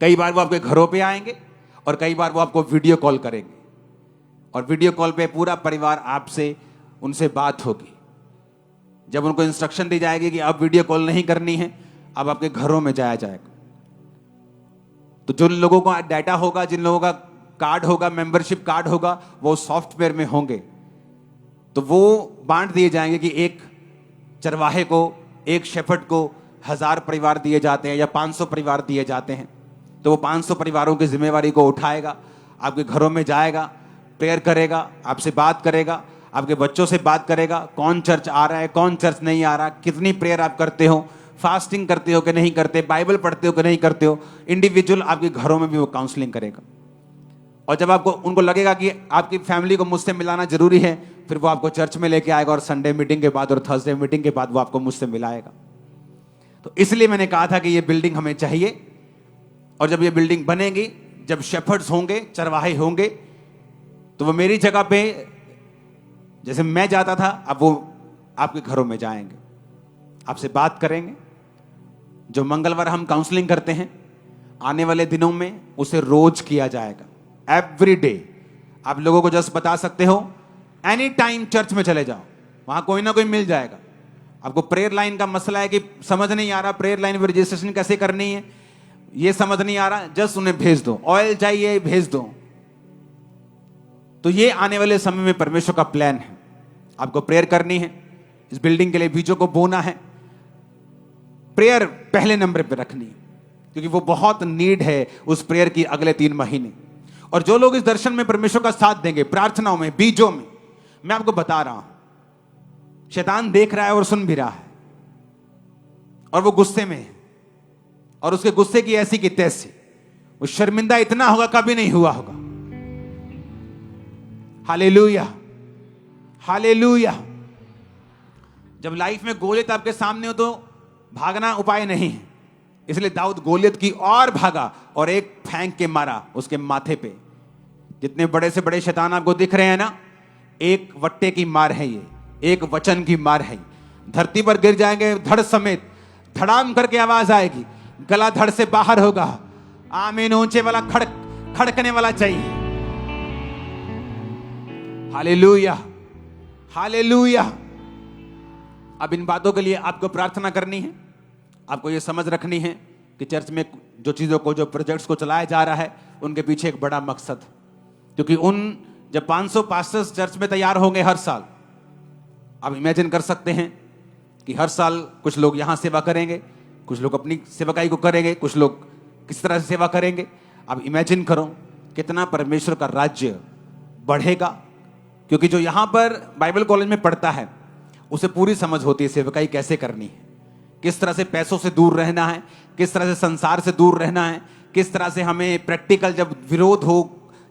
कई बार वो आपके घरों पे आएंगे, और कई बार वो आपको वीडियो कॉल करेंगे, और वीडियो कॉल पे पूरा परिवार आपसे उनसे बात होगी। जब उनको इंस्ट्रक्शन दी जाएगी कि अब वीडियो कॉल नहीं करनी है, अब आपके घरों में जाया जाएगा। तो जिन लोगों का डाटा होगा, जिन लोगों का कार्ड होगा, मेंबरशिप कार्ड होगा, वो सॉफ्टवेयर में होंगे, तो वो बांट दिए जाएंगे कि एक चरवाहे को, एक शेफर्ड को 1000 परिवार दिए जाते हैं या 500 परिवार दिए जाते हैं। तो वो 500 परिवारों की जिम्मेवारी को उठाएगा, आपके घरों में जाएगा, प्रेयर करेगा, आपसे बात करेगा, आपके बच्चों से बात करेगा, कौन चर्च आ रहा है, कौन चर्च नहीं आ रहा, कितनी प्रेयर आप करते हो, फास्टिंग करते हो कि नहीं करते, बाइबल पढ़ते हो कि नहीं करते हो। इंडिविजुअल आपके घरों में भी वो काउंसलिंग करेगा। और जब आपको उनको लगेगा कि आपकी फैमिली को मुझसे मिलाना जरूरी है, फिर वो आपको चर्च में लेके आएगा, और संडे मीटिंग के बाद और थर्सडे मीटिंग के बाद वो आपको मुझसे मिलाएगा। तो इसलिए मैंने कहा था कि ये बिल्डिंग हमें चाहिए, और जब ये बिल्डिंग बनेगी, जब शेफर्ड्स होंगे, चरवाहे होंगे, तो वो मेरी जगह पे जैसे मैं जाता था, अब वो आपके घरों में जाएंगे, आपसे बात करेंगे। जो मंगलवार हम काउंसलिंग करते हैं, आने वाले दिनों में उसे रोज किया जाएगा, एवरी डे। आप लोगों को जस्ट बता सकते हो, एनी टाइम चर्च में चले जाओ, वहां कोई ना कोई मिल जाएगा। आपको प्रेयर लाइन का मसला है कि समझ नहीं आ रहा, प्रेयर लाइन में रजिस्ट्रेशन कैसे करनी है, ये समझ नहीं आ रहा, जस्ट उन्हें भेज दो, ऑयल चाहिए भेज दो। तो ये आने वाले समय में परमेश्वर का प्लान है। आपको प्रेयर करनी है, इस बिल्डिंग के लिए बीजों को बोना है, प्रेयर पहले नंबर पे रखनी है, क्योंकि वो बहुत नीड है उस प्रेयर की अगले 3 महीने। और जो लोग इस दर्शन में परमेश्वर का साथ देंगे, प्रार्थनाओं में, बीजों में, मैं आपको बता रहा हूं, शैतान देख रहा है और सुन भी रहा है, और वो गुस्से में है, और उसके गुस्से की ऐसी की तैसी, वो शर्मिंदा इतना होगा कभी नहीं हुआ होगा। Hallelujah, hallelujah. जब लाइफ में गोलियत आपके सामने हो तो भागना उपाय नहीं है, इसलिए दाऊद गोलियत की और भागा और एक फेंक के मारा उसके माथे पे। जितने बड़े से बड़े शैतान आपको दिख रहे हैं ना, एक वट्टे की मार है ये, एक वचन की मार है। धरती पर गिर जाएंगे धड़ समेत, धड़ाम करके आवाज आएगी, गला धड़ से बाहर होगा। आमीन। ऊंचे वाला खड़कने वाला चाहिए। Hallelujah, hallelujah. अब इन बातों के लिए आपको प्रार्थना करनी है, आपको यह समझ रखनी है कि चर्च में जो चीजों को, जो प्रोजेक्ट्स को चलाया जा रहा है, उनके पीछे एक बड़ा मकसद, क्योंकि जब 500 पास्टर्स चर्च में तैयार होंगे हर साल, आप इमेजिन कर सकते हैं कि हर साल कुछ लोग यहां सेवा करेंगे, कुछ लोग अपनी सेवकाई को करेंगे, कुछ लोग किस तरह से सेवा करेंगे। अब इमेजिन करो कितना परमेश्वर का राज्य बढ़ेगा, क्योंकि जो यहां पर बाइबल कॉलेज में पढ़ता है उसे पूरी समझ होती है सेवकाई कैसे करनी है, किस तरह से पैसों से दूर रहना है, किस तरह से संसार से दूर रहना है, किस तरह से हमें प्रैक्टिकल, जब विरोध हो,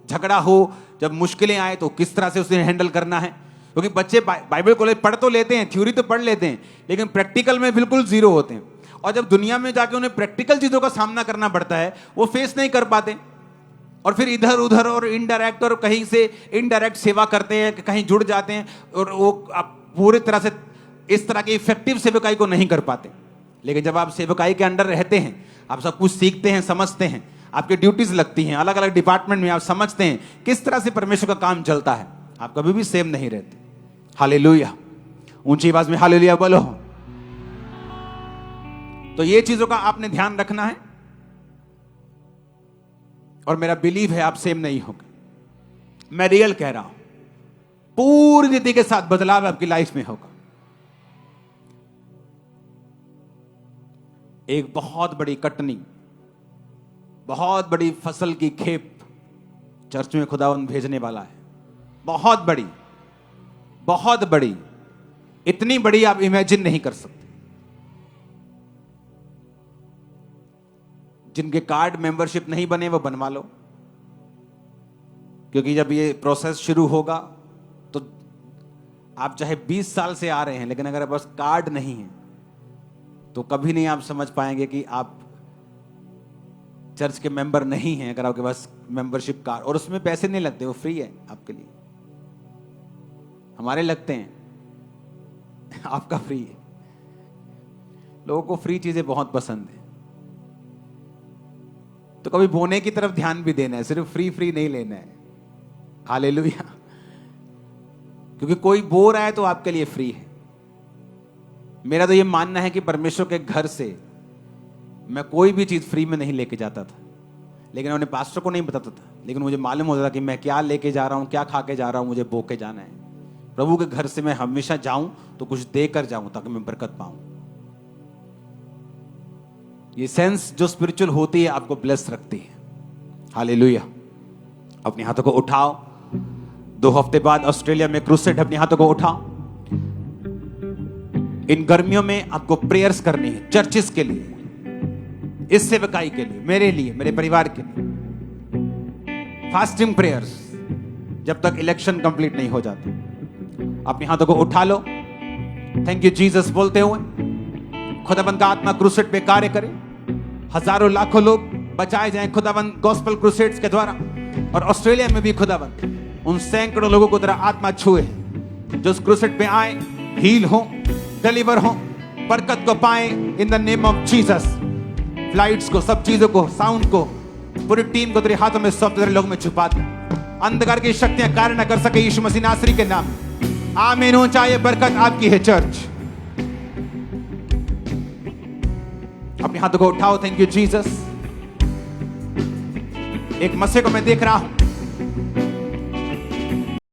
झगड़ा हो, जब मुश्किलें आए तो किस तरह से उसे हैंडल करना है। क्योंकि बच्चे बाइबल कॉलेज पढ़ तो लेते हैं, थ्योरी तो पढ़ लेते हैं, लेकिन प्रैक्टिकल में बिल्कुल जीरो होते हैं। और जब दुनिया में जाके उन्हें प्रैक्टिकल चीजों का सामना करना पड़ता है, वो फेस नहीं कर पाते, और फिर इधर उधर और इनडायरेक्ट, और कहीं से इनडायरेक्ट सेवा करते हैं, कहीं जुड़ जाते हैं, और वो पूरी तरह से इस तरह की इफेक्टिव सेवकाई को नहीं कर पाते। लेकिन जब आप सेवकाई के अंडर रहते हैं, आप सब कुछ सीखते हैं, समझते हैं, आपकी ड्यूटीज लगती हैं, अलग अलग डिपार्टमेंट में आप समझते हैं किस तरह से परमेश्वर का काम चलता है, आप कभी भी सेम नहीं रहते। हालेलुया, ऊंची आवाज में हालेलुया बोलो। तो ये चीजों का आपने ध्यान रखना है, और मेरा बिलीव है आप सेम नहीं होगा। मैं रियल कह रहा हूं, पूरी रीति के साथ बदलाव आपकी लाइफ में होगा। एक बहुत बड़ी कटनी, बहुत बड़ी फसल की खेप चर्च में खुदावंद भेजने वाला है। बहुत बड़ी, बहुत बड़ी, इतनी बड़ी आप इमेजिन नहीं कर सकते। जिनके कार्ड मेंबरशिप नहीं बने वो बनवा लो, क्योंकि जब ये प्रोसेस शुरू होगा तो आप चाहे 20 साल से आ रहे हैं, लेकिन अगर बस कार्ड नहीं है तो कभी नहीं आप समझ पाएंगे कि आप चर्च के मेंबर नहीं हैं। अगर आपके पास मेंबरशिप कार्ड, और उसमें पैसे नहीं लगते, वो फ्री है आपके लिए। हमारे लगते हैं, आपका फ्री है। लोगों को फ्री चीजें बहुत पसंद है, तो कभी बोने की तरफ ध्यान भी देना है, सिर्फ फ्री फ्री नहीं लेना है। हालेलुया, क्योंकि कोई बो रहा है तो आपके लिए फ्री है। मेरा तो ये मानना है कि परमेश्वर के घर से मैं कोई भी चीज फ्री में नहीं लेके जाता था, लेकिन उन्हें पास्टर को नहीं बताता था, लेकिन मुझे मालूम होता था कि मैं क्या लेके जा रहा हूं, क्या खा के जा रहा हूं, मुझे बो के जाना है। प्रभु के घर से मैं हमेशा जाऊं तो कुछ देकर जाऊं, ताकि मैं बरकत पाऊं। ये सेंस जो स्पिरिचुअल होती है आपको ब्लेस रखती है। हालेलुया। अपने हाथों को उठाओ। 2 हफ्ते बाद ऑस्ट्रेलिया में क्रूसेड, अपने हाथों को उठाओ। इन गर्मियों में आपको प्रेयर्स करनी है, चर्चिस के लिए, इस सेवकाई के लिए, मेरे लिए, मेरे परिवार के लिए। फास्टिंग प्रेयर्स, जब तक इलेक्शन कंप्लीट नहीं हो जाता। अपने हाथों को उठा लो, थैंक यू जीसस बोलते हुए। खुदाबंद का आत्मा क्रूसेड पे कार्य करे, हजारों लाखों लोग बचाए जाएं खुदाबंद गॉस्पेल क्रूसेड्स के द्वारा। और ऑस्ट्रेलिया में भी खुदाबंद उन सैकड़ों लोगों को तेरा आत्मा छुए जो उस क्रूसेड पे आए, हील हो, डिलीवर हो, बरकत को पाए in the name of Jesus. Flights को, सब चीजों को, साउंड को, पूरी टीम को तेरे हाथों में सौंप, तेरे लोगों में छुपा दे। अंधकार की शक्तियां कार्य न कर सके, यीशु मसीह नासरी के नाम। आमीन। हो चाहे बरकत आपकी है चर्च। अपने हाथों को उठाओ, थैंक यू जीसस। एक मसीह को मैं देख रहा हूं,